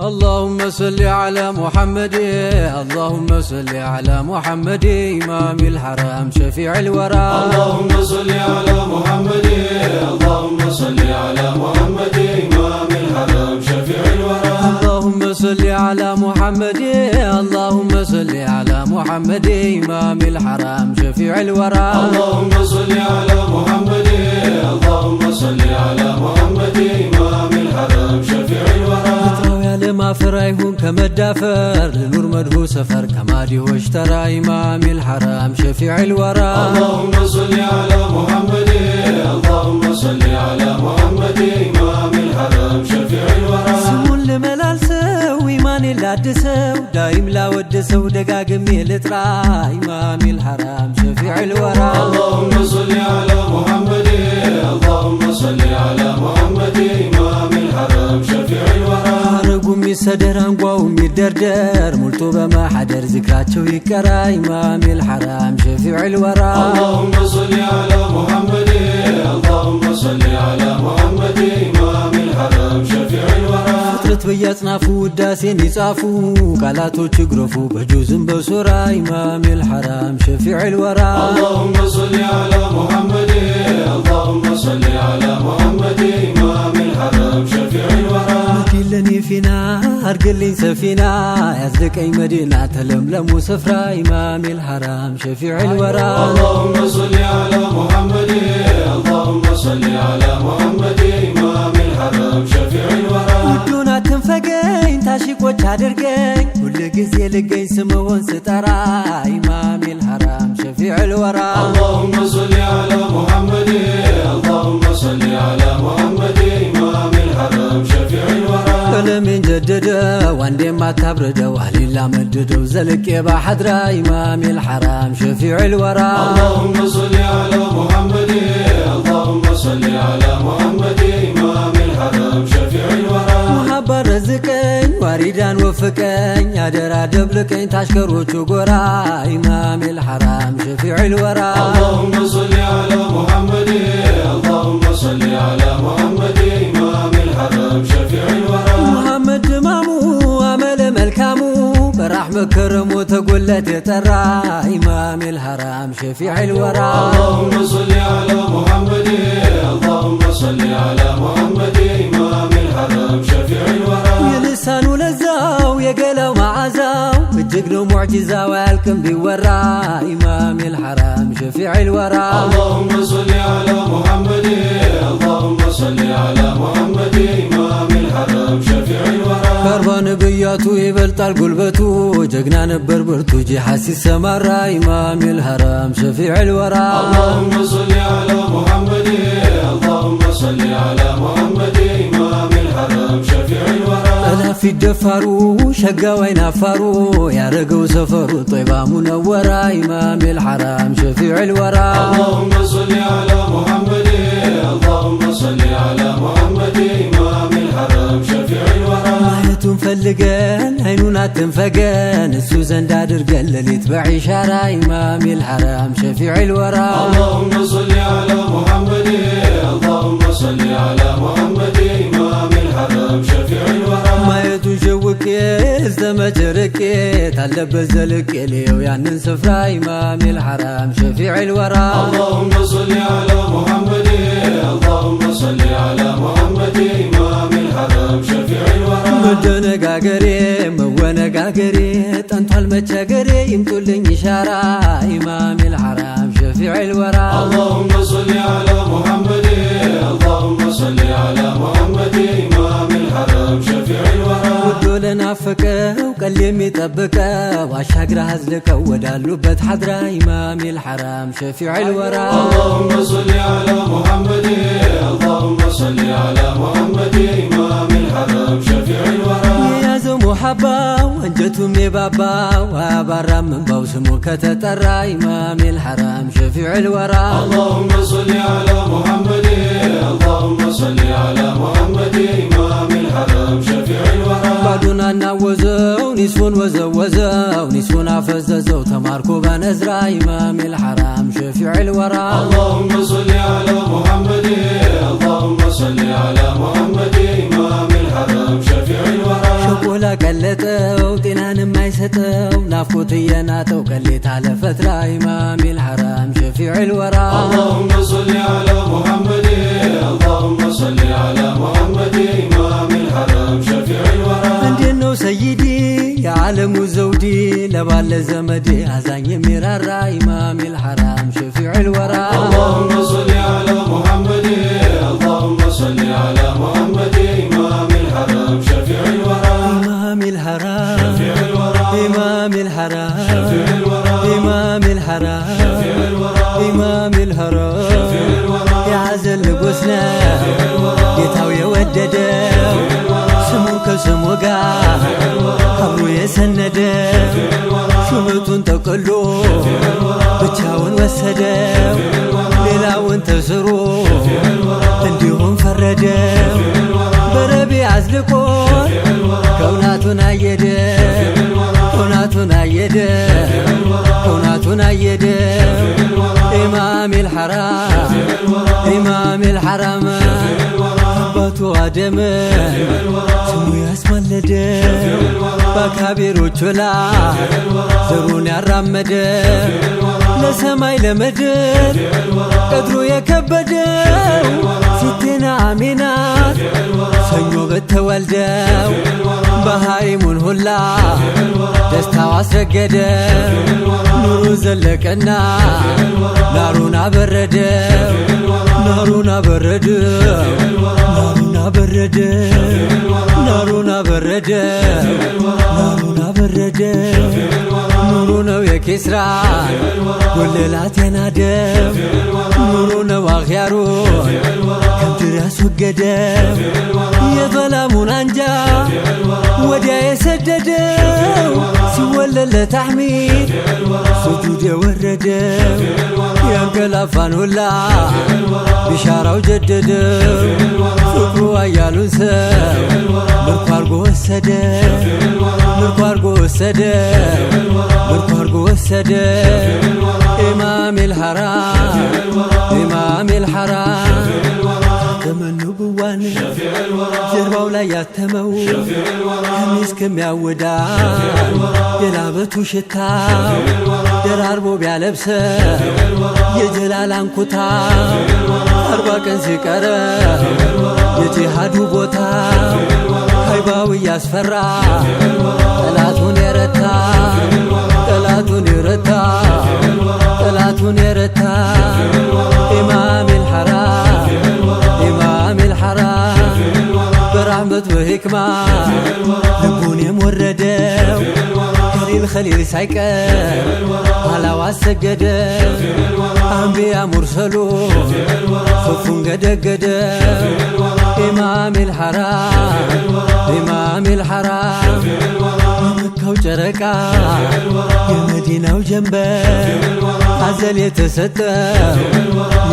اللهم صل على محمد اللهم صل على محمد إمام الحرم شفيع الورى اللهم صل على محمد اللهم صل على محمد إمام الحرم شفيع الورى اللهم صل على محمد اللهم صل على محمد إمام الحرم شفيع الورى اللهم صل على محمد اللهم صل على محمد إمام الحرم شفيع الورى لما فرايهم كمدافر لنور مدهو سفر كمادي واشترى إمام الحرم شفيع الورى اللهم صل على محمد اللهم صل على محمد إمام الحرم شفيع الورى سمون لملال سو إيمان اللادسو دايم لا ودسو دقاقم يلترى إمام الحرم شفيع الورى اللهم صل على محمد اللهم صل على محمد إمام الحرم شفيع الورى رقومي صدر انقومي دردر ملتو بما حدر ذكراتشو يكرا إمام الحرم شفيع الورى اللهم صل على محمد اللهم صل على محمد إمام الحرم شفيع الورى فترت بياتنافو وداسين يصافو قالاتو تشغرفو بجوزن بسورة إمام الحرم شفيع الورى اللهم صل على محمد اللهم صل على محمد إمام الحرم شفيع الورى كلني فينا أرقلين سفينة يزلك أي مدينة تلملم سفرة إمام الحرم شفيع الورى اللهم صل على محمد اللهم صل على محمد إمام الحرم شفيع الورى ودونا تنفقين تاشيك وتادرقين كل قزي لقين سموون سترى إمام الحرم شفيع الورى اللهم صل على محمد اللهم صل على محمد إمام الحرم شفيع الورى من جدده واندي ما تبرده وهليلا مدده زلك يبا حضرة إمام الحرم شفيع الورى اللهم صل على محمد اللهم صل على محمد إمام الحرم شفيع الورى محبة رزقين واريدان وفقين يا درا دبلكين تاشكروچو غورا إمام الحرم شفيع الورى اللهم صل على محمد اللهم صل على محمد إمام الحرم شفيع الورى محمد مامو عمل ملكامو برحمة كرمو تقولت يترى إمام الحرم شفيع الورى اللهم صل على محمد اللهم صل على محمد إمام الحرم شفيع الورى يا لسانو لزاو يا قلو معزاو بجقلو معجزة والكم بيورا إمام الحرم شفيع الورى اللهم صل على محمد اللهم صل على محمد إمام الحرم شفيع الورى كربان بياتو يبلطال قلبتو جقنا نبر برتو جي حاسي سمارا إمام الحرم شفيع الورى اللهم صل على محمد اللهم صل على محمد إمام الحرم شفيع الورى أنا في الدفارو شقا وين أفارو يا رقو سفرو طيبة منورة إمام الحرم شفيع الورى اللهم صل على محمد اللهم صل على محمد إمام الحرم شفيع الورى ማየቱን ፈልገን አይኑን አትንፈገን እሱ ዘንድ አድርገን ሌሊት በዒሻራ ኢማም الحرم شفيع الورى اللهم صل على محمد اللهم صل على محمد إمام الحرم شفيع الورى ማየቱን ሸውቄ እስተመቸርቄ ታለበት ዘልቄ ልየው ያንን ስፍራ ኢማም الحرم شفيع الورى اللهم صل على محمد اللهم صل على محمد إمام الحرم شفيع الورى መደነጋገሬ መወነጋገሬ ጠንቷል መቸገሬ ይምጡልኝ ኢሻራ ኢማም الحرم شفيع الورى اللهم صل على محمد اللهم صل على محمد إمام الحرم شفيع الورى ودو لنافقه قل يميطبقه واشاقره هزلكه ودالوبت حضرة إمام الحرم شفيع الورى اللهم صل على محمد اللهم صل على محمد إمام الحرم شفيع الورى يا زو محبة وانجتهم يبابا وابرا من بوسمو كتترى إمام الحرم شفيع الورى اللهم صل على محمد اللهم صل على محمد إمام الحرم شفيع الورى بعدنا نوزو نسون وزوزو نسون عفززو تماركو بنزرى إمام الحرم شفيع الورى اللهم صل على محمد اللهم صل على محمد إمام الحرم شفيع الورى شكولا نافقوت يناتو قليت على فترة إمام الحرام شفيع الورى اللهم صل على محمد اللهم صل على محمد إمام الحرام شفيع الورى عندنا سيدي يا عالم زودي لبال زمدي أزاني مرارا إمام الحرام شفيع الورى اللهم صل على محمد اللهم صل على محمد إمام الحرام شفيع الورى إمام الحرام شفيع الورى إمام الحرام شفيع الورى إمام الحرام شفيع الورى إمام الحرام شفيع الورى يا عزل قسنا قيتاو يودده سموك سموكا حبرو يسنده شمتون تقلو بچاون وسده ليلاون تسرو انديهم فرده بربي عزلقون كوناتنا يده كوناتنا يده كوناتنا يده إمام الحرام إمام الحرام أباتو آدم سمو ياسمالد باكابيرو چلا زرون يرامد لسماي لمدر قدرو يكبد ستنا عمينات سنو بتوالدو بهايمون هلا دستاو عسرقدو نورو زلقنا نارونا بردو نارونا بردو نارونا بردو نارونا بردو نارونا بردو نورونا ويكسرا وللات ينادم نورونا واغيارون كم تراس وقدم يظلمون انجا وديا يسددو سيولل تحميد سجود يوردو ينقلفان هلا بشارة وجددو فكرو ايالون سو مركوارقو وسدو مركوارقو وسدو مركوارقو وسدو إمام الحرام إمام الحرام تمنو بوان جرباو لا ياتمو كميس كم يعودان يلابتو شتاو دراربو بيالبسو يجلال انكوتاو أربا كن سيكرو يجهادو بوتاو هايباو ياسفرا طلاتون يرتا طلاتون يرتا طلاتون يرتا إمام الحرام إمام الحرام برحمة وحكمة لبون يموردو خليل خليل سايكر على واسجدو أنبياء مرسلو صفون قدقدو إمام الحرام إمام الحرام مكة وجرقا المدينة وجنبه عزل يتستو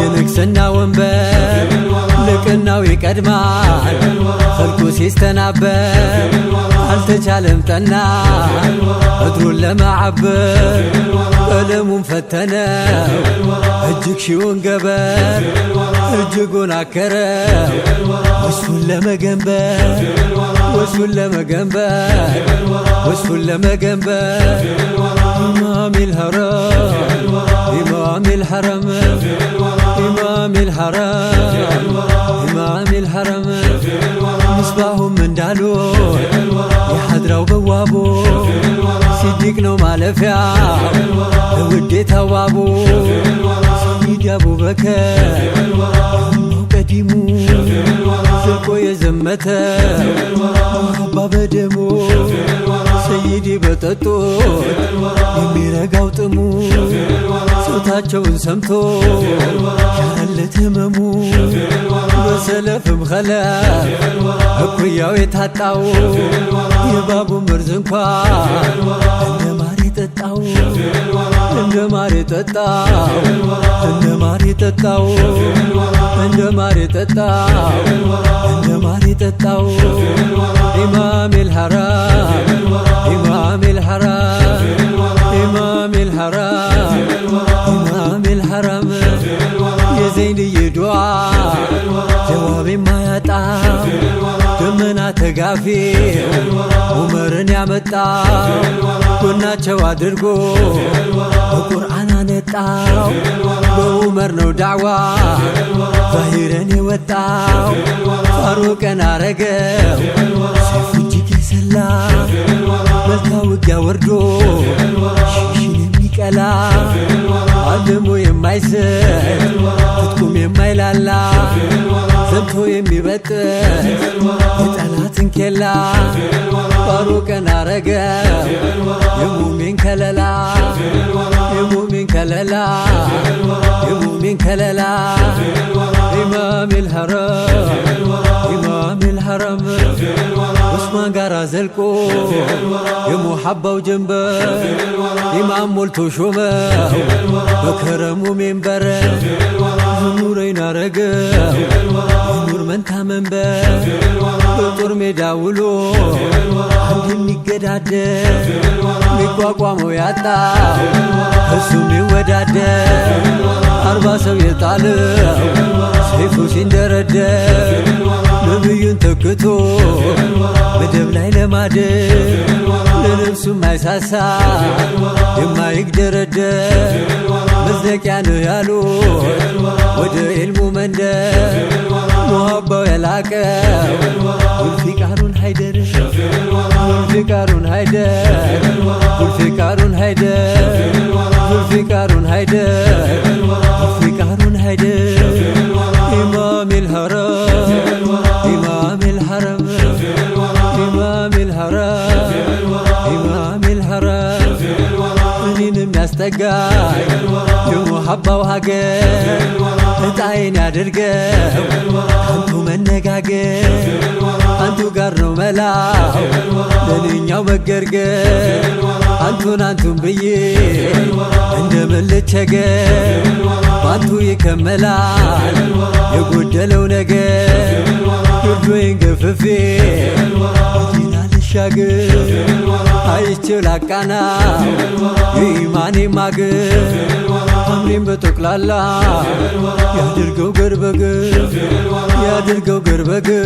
ينكسنا ونبر لكنا ويقدمان خلقو سيستنابر አልተቻለም ጠና እድሩን ለማዓበር ቀለሙን ፈተነው እጅግ ሺውን ገበር እጅጉን አከረው ወስፉን ለመገንበር ወስፉን ለመገንበር ወስፉን ለመገንበር إمام الحرام إمام الحرم إمام الحرام إمام الحرم مصباحهم من دالو يحضروا بوابو صديق نو مالفيا ودي توابو سيد أبو بكر قديمو زلقو يزمته محبا بدمو سيدي بططوت يميرقاو طمو صوتاቸውን ሰምቶ ያለት ህመሙ በሰለፍም ኸለፍ እኩያው የታጣው የባቡ መርዝ እንኳን እንደ ማር የጠጣው እንደ ማር የጠጣው እንደ ማር የጠጣው እንደ ማር የጠጣው እንደ ማር የጠጣው ኢማም الحرام ኢማም الحرام ኢማም الحرام ኢማም الحرام የዘይንዬ ዱዓ ጀዋብ የማያጣው ደመና ተጋፊ ዑመርን ያመጣው ጎናቸው አድርጎ በቁርአን አነጣው በዑመር ነው ዳዕዋ ዛሂረን የወጣው ፋሩቅን አረገው ሰይፉ እጅግ የሰላ መልካ ውጊያ ወርዶ ሺሽን የሚቀላ አልሞ የማይስት ትጥቁም የማይላላ ዘምቶ የሚበጥስ የጠላትን ኬላ ፋሩቅን አረገው የሙሚን ከለላ የሙሚን ከለላ የሙሚን ከለላ ኢማም الحرم ኢማም الحرم ዑስማን ጋራ ዘልቆ የሙሐባው ጀንበር ኢማም ሞልቶ ሾመው በከረሙ ሜንበር ኑረይን አረገው የኑር መንታ መንበር በጦር ሜዳ ውሎ አንድ የሚገዳደር ሚቋቋመው ያጣው እሱም ይወዳደር 40 ሰው የጣለው ሰይፉ ሲንደረደር ነብዩን ተክቶ መደብ ላይ ለማደር ለነፍሱ ማይሳሳ የማይግደረደር መዝለቂያ ነው ያሉት ወደ ኢልሙ መንደር ሙሐባው የላቀው ዙልፊቃሩን ሃይደር ዙልፊቃሩን ሃይደር ዙልፊቃሩን ሃይደር ዙልፊቃሩን ሃይደር ዙልፊቃሩን ሃይደር ኢማም الحرم ኢማም الحرم ኢማም الحرم ኢማም الحرم እኔንም ያስጠጋኝ የሙሐባው ሀገር እጣዬን ያድርገው አንቱ መነጋገር አንቱ ጋር ነው መላው ለልኛው መገርገር አንቱን ብዬ እንደምን ልቸገር ባንቱ ይከመላል የጎደለው ነገር ፍርዶዬን ገፍፌ መዲና ልሻገር አይቼው ላቃና የኢማኔ ማገር አምሬን በጠቅላላ ያድርገው ገር በገር ያድርገው ገር በገር